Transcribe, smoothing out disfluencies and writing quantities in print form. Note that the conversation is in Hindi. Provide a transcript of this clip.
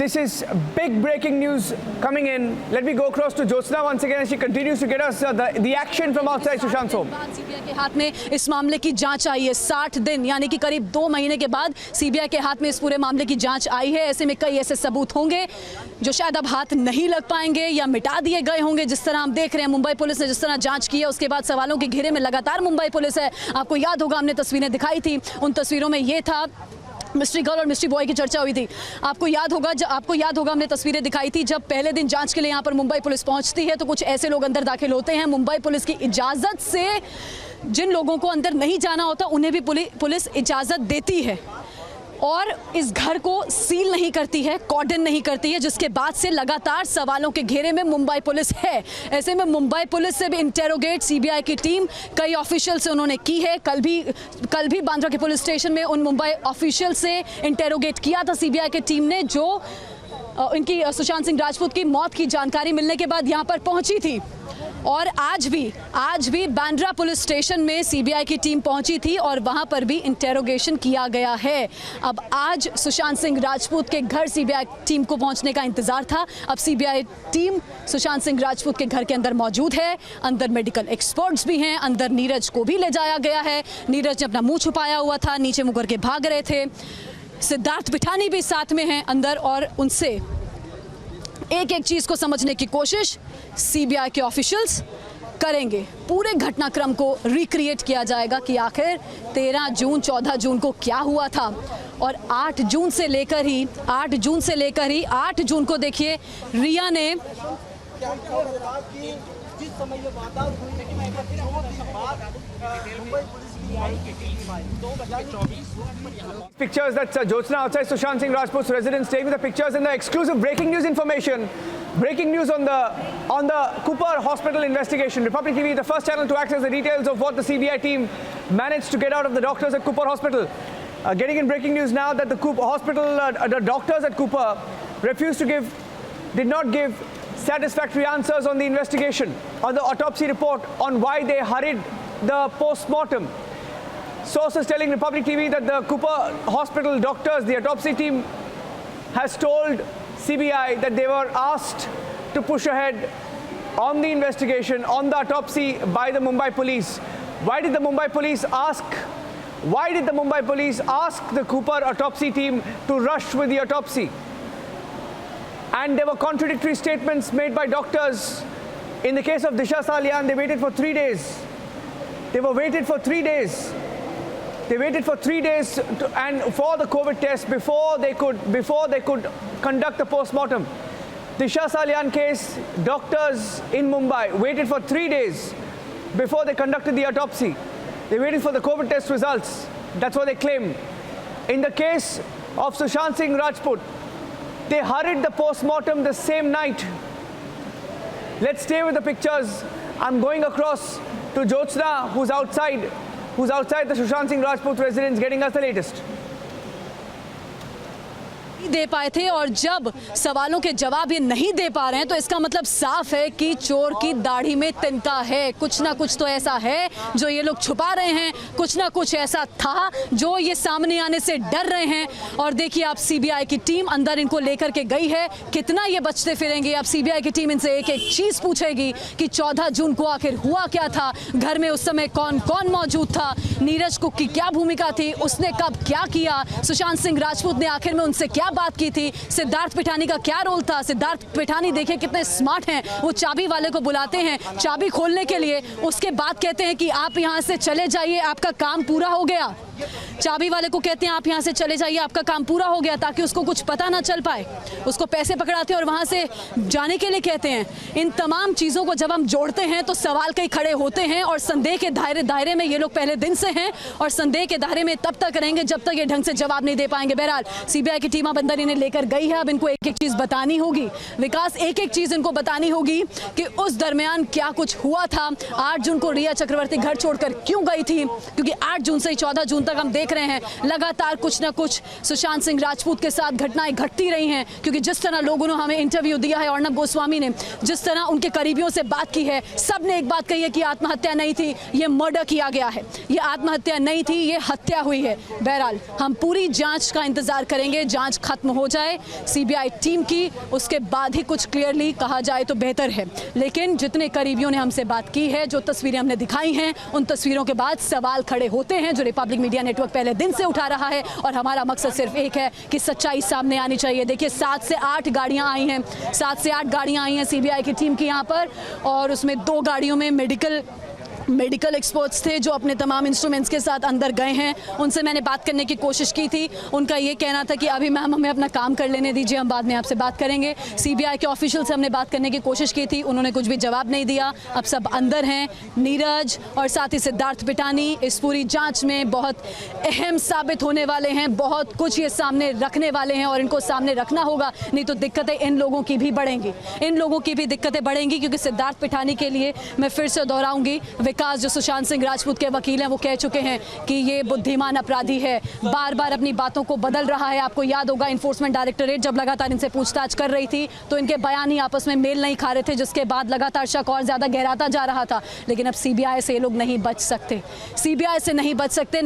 This is big breaking news coming in. Let me go across to Jyotsna once again as she continues to get us the action from outside Sushant home. CBI के हाथ में इस मामले की जांच आई है। 60 दिन यानी कि करीब 2 महीने के बाद सीबीआई के हाथ में इस पूरे मामले की जांच आई है। ऐसे में कई ऐसे सबूत होंगे जो शायद अब हाथ नहीं लग पाएंगे या मिटा दिए गए होंगे। जिस तरह हम देख रहे हैं मुंबई पुलिस ने जिस तरह जांच की है, उसके बाद सवालों के घेरे में लगातार मुंबई पुलिस है। आपको याद होगा हमने तस्वीरें दिखाई थी, उन तस्वीरों में ये था मिस्ट्री गर्ल और मिस्ट्री बॉय की चर्चा हुई थी। आपको याद होगा हमने तस्वीरें दिखाई थी जब पहले दिन जांच के लिए यहाँ पर मुंबई पुलिस पहुँचती है तो कुछ ऐसे लोग अंदर दाखिल होते हैं। मुंबई पुलिस की इजाज़त से जिन लोगों को अंदर नहीं जाना होता उन्हें भी पुलिस इजाज़त देती है और इस घर को सील नहीं करती है, कॉर्डन नहीं करती है, जिसके बाद से लगातार सवालों के घेरे में मुंबई पुलिस है। ऐसे में मुंबई पुलिस से भी इंटेरोगेट सीबीआई की टीम कई ऑफिशियल से उन्होंने की है। कल भी बांद्रा के पुलिस स्टेशन में उन मुंबई ऑफिशियल से इंटेरोगेट किया था सीबीआई की टीम ने, जो इनकी सुशांत सिंह राजपूत की मौत की जानकारी मिलने के बाद यहाँ पर पहुँची थी। और आज भी बांद्रा पुलिस स्टेशन में सीबीआई की टीम पहुंची थी और वहां पर भी इंटेरोगेशन किया गया है। अब आज सुशांत सिंह राजपूत के घर सीबीआई टीम को पहुंचने का इंतजार था। अब सीबीआई टीम सुशांत सिंह राजपूत के घर के अंदर मौजूद है। अंदर मेडिकल एक्सपर्ट्स भी हैं। अंदर नीरज को भी ले जाया गया है। नीरज ने अपना मुंह छुपाया हुआ था, नीचे मुकर के भाग रहे थे। सिद्धार्थ पिठानी भी साथ में हैं अंदर और उनसे एक एक चीज़ को समझने की कोशिश सीबीआई के ऑफिशियल्स करेंगे। पूरे घटनाक्रम को रिक्रिएट किया जाएगा कि आखिर 13 जून 14 जून को क्या हुआ था। और 8 जून से लेकर ही 8 जून को देखिए रिया ने Pictures that's Jyotsna outside Sushant Singh Rajput's residence, taking the pictures and the exclusive breaking news information. Breaking news on the Cooper Hospital investigation. Republic TV, the first channel to access the details of what the CBI team managed to get out of the doctors at Cooper Hospital. Getting in breaking news now that the Cooper Hospital, the doctors at Cooper did not give satisfactory answers on the investigation, on the autopsy report, on why they hurried the post-mortem. Sources telling Republic TV that the Cooper Hospital doctors, the autopsy team, has told CBI that they were asked to push ahead on the investigation, on the autopsy by the Mumbai police. Why did the Mumbai police ask the Cooper autopsy team to rush with the autopsy? And there were contradictory statements made by doctors. In the case of Disha Salian, they waited for 3 days. They waited for 3 days and for the COVID test before they could conduct the post-mortem. Disha Salian case, doctors in Mumbai waited for 3 days before they conducted the autopsy. They waited for the COVID test results. That's what they claim. In the case of Sushant Singh Rajput, they hurried the post-mortem the same night. Let's stay with the pictures. I'm going across to Jyotsna, who's outside the Sushant Singh Rajput residence, getting us the latest. दे पाए थे और जब सवालों के जवाब ये नहीं दे पा रहे हैं तो इसका मतलब साफ है कि चोर की दाढ़ी में तिनका है। कुछ ना कुछ तो ऐसा है जो ये लोग छुपा रहे हैं, कुछ ना कुछ ऐसा था जो ये सामने आने से डर रहे हैं। और देखिए आप सीबीआई की टीम अंदर इनको लेकर के गई है। कितना ये बचते फिरेंगे, अब सीबीआई की टीम इनसे एक एक चीज़ पूछेगी कि 14 जून को आखिर हुआ क्या था, घर में उस समय कौन कौन मौजूद था, नीरज कुक की क्या भूमिका थी, उसने कब क्या किया, सुशांत सिंह राजपूत ने आखिर में उनसे क्या बात की थी, सिद्धार्थ पिठानी का क्या रोल था। सिद्धार्थ पिठानी देखिए कितने स्मार्ट हैं, वो चाबी वाले को बुलाते हैं चाबी खोलने के लिए, उसके बाद कहते हैं कि आप यहाँ से चले जाइए, आपका काम पूरा हो गया। चाबी वाले को कहते हैं आप यहाँ से चले जाइए, आपका काम पूरा हो गया, ताकि उसको कुछ पता ना चल पाए। उसको पैसे पकड़ाते हैं और वहाँ से जाने के लिए कहते हैं। इन तमाम चीज़ों को जब हम जोड़ते हैं तो सवाल कई खड़े होते हैं और संदेह के दायरे में ये लोग पहले दिन से हैं और संदेह के दायरे में तब तक रहेंगे जब तक ये ढंग से जवाब नहीं दे पाएंगे। बहरहाल सीबीआई की टीम अब अंदर इन्हें लेकर गई है। अब इनको एक एक चीज़ बतानी होगी, विकास एक एक चीज़ इनको बतानी होगी कि उस दरमियान क्या कुछ हुआ था। 8 जून को रिया चक्रवर्ती घर छोड़कर क्यों गई थी, क्योंकि 8 जून से 14 जून तक हम देख रहे हैं लगातार कुछ ना कुछ सुशांत सिंह राजपूत के साथ घटनाएं घटती रही हैं, क्योंकि जिस तरह लोगों ने हमें इंटरव्यू दिया है, अर्नब गोस्वामी ने जिस तरह उनके करीबियों से बात की है, सब ने एक बात कही है कि आत्महत्या नहीं थी, ये मर्डर किया गया है, ये आत्महत्या नहीं थी, ये हत्या हुई है। बहरहाल हम पूरी जांच का इंतजार करेंगे, जांच खत्म हो जाए सीबीआई टीम की, उसके बाद ही कुछ क्लियरली कहा जाए तो बेहतर है। लेकिन जितने करीबियों ने हमसे बात की है, जो तस्वीरें हमने दिखाई हैं, उन तस्वीरों के बाद सवाल खड़े होते हैं जो रिपब्लिक मीडिया नेटवर्क पहले दिन से उठा रहा है, और हमारा मकसद सिर्फ एक है कि सच्चाई सामने आनी चाहिए। देखिए 7 से 8 गाड़ियां आई हैं, 7 से 8 गाड़ियां आई हैं सीबीआई की टीम की यहाँ पर, और उसमें 2 गाड़ियों में मेडिकल एक्सपर्ट्स थे जो अपने तमाम इंस्ट्रूमेंट्स के साथ अंदर गए हैं। उनसे मैंने बात करने की कोशिश की थी, उनका ये कहना था कि अभी मैम हमें अपना काम कर लेने दीजिए, हम बाद में आपसे बात करेंगे। सीबीआई के ऑफिशियल से हमने बात करने की कोशिश की थी, उन्होंने कुछ भी जवाब नहीं दिया। अब सब अंदर हैं, नीरज और साथ ही सिद्धार्थ पिटानी इस पूरी जांच में बहुत अहम साबित होने वाले हैं, बहुत कुछ ये सामने रखने वाले हैं, और इनको सामने रखना होगा, नहीं तो दिक्कतें इन लोगों की भी बढ़ेंगी, इन लोगों की भी दिक्कतें बढ़ेंगी। क्योंकि सिद्धार्थ पिटानी के लिए मैं फिर से दोहराऊंगी, विकास जो सुशांत सिंह राजपूत के वकील हैं वो कह चुके हैं कि ये बुद्धिमान अपराधी है, बार बार अपनी बातों को बदल रहा है। आपको याद होगा इन्फोर्समेंट डायरेक्टोरेट जब लगातार इनसे पूछताछ कर रही थी तो इनके बयान ही आपस में मेल नहीं खा रहे थे, जिसके बाद लगातार शक और ज्यादा गहराता जा रहा था। लेकिन अब सीबीआई से ये लोग नहीं बच सकते, सीबीआई से नहीं बच सकते।